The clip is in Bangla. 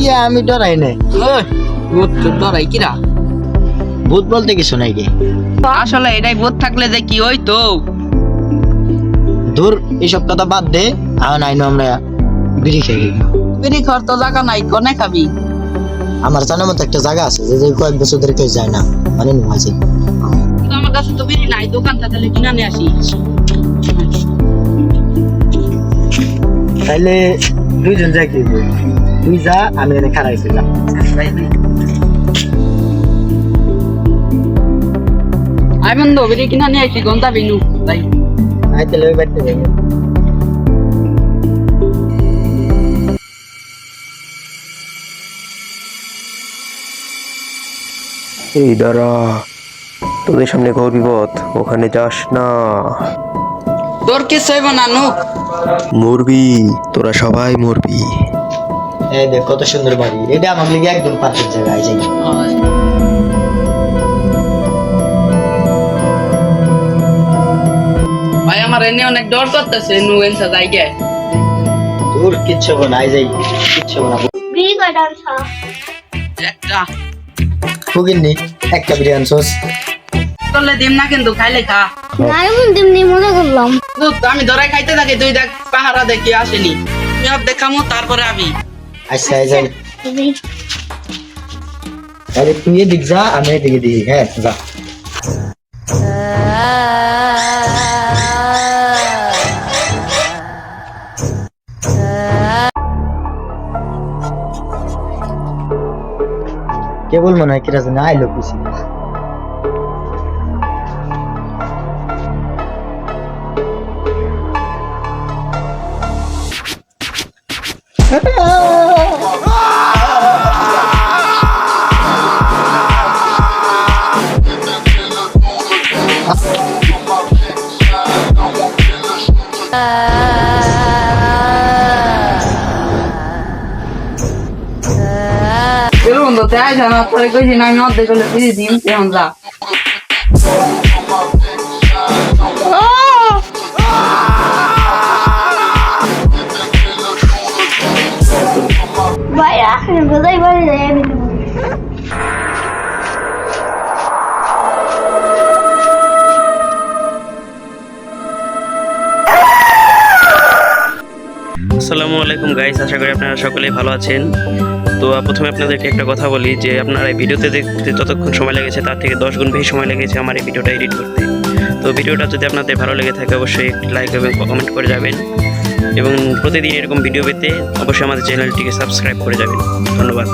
কি আমি ডরাই নাই। ভূত ডরাই কিরা? ভূত বলতে কিছু নাই কি। আসলে এটাই ভূত থাকলে যে কি হইতো। দূর এইসব কথা বাদ দে, এখন আইনো আমরা বিড়ি খাই। বিড়ি খাওয়ার তো জায়গা নাই, কোনে খাবি? আমার জানার মতো একটা জায়গা আছে যে কয়েক বছর ধরে কেউ যায় না, মানে আছে। কিন্তু আমার কাছে তো বিড়ি নাই, দোকানটা তাহলে কিনা নিয়ে আসি। তাইলে দুইজন যাই কি, তুই যা আমি এনে খারাইছি যা। আই বন্ধু বিড়ি কিনা নিয়ে আসি, গন্তা বিনু তাই আই তাহলে ওই বাড়িতে যাই। এই দাঁড়া, তোদের সামনে ঘোর বিপদ, ওখানে যাস না। তোর কি সইব না নুক? মরবি, তোরা সবাই মরবি। এই দেখ কত সুন্দর বাড়ি, এটা আমার লিগে একদম পারফেক্ট জায়গা। আই যাই। ভাই আমার এনে অনেক ডর করতেছে, নু এনসা জায়গা। দূর কিচ্ছু না, আই যাই কিচ্ছু না। বিড়ি কয়টা আনছো? একটা ফুকিননি একটা বিরিয়ানি সস। করলে দিম না কিন্তু খাইলে খা। না এমন তেমনি মজা করলাম। দুধ আমি ধরে খাইতে থাকি, তুই দেখ পাহারা দেখি আসেনি। আমি সব দেখামো তারপরে আমি। আচ্ছা আই যাই। তাহলে তুই এদিক যা, আমি এদিকে দিই। হ্যাঁ যা। কেবল মনে হয় কিরা জানে আইলো খুশি। বন্ধু তাই জানা পরে কইছি না, আমি অর্ধেক হলে বুঝি দিম এখন যা। বাইরে আসেন বোঝাই বাড়ি যাই আমি। আসসালামু আলাইকুম গাইস, আশা করি আপনারা সকলেই ভালো আছেন। তো প্রথমে আপনাদেরকে একটা কথা বলি যে আপনারা এই ভিডিওতে দেখতে যতক্ষণ সময় লেগেছে তার থেকে 10 গুণ বেশি সময় লেগেছে আমার এই ভিডিওটা এডিট করতে। তো ভিডিওটা যদি আপনাদের ভালো লেগে থাকে অবশ্যই একটি লাইক এবং কমেন্ট করে যাবেন, এবং প্রতিদিন এরকম ভিডিও পেতে অবশ্যই আমাদের চ্যানেলটিকে সাবস্ক্রাইব করে যাবেন। ধন্যবাদ।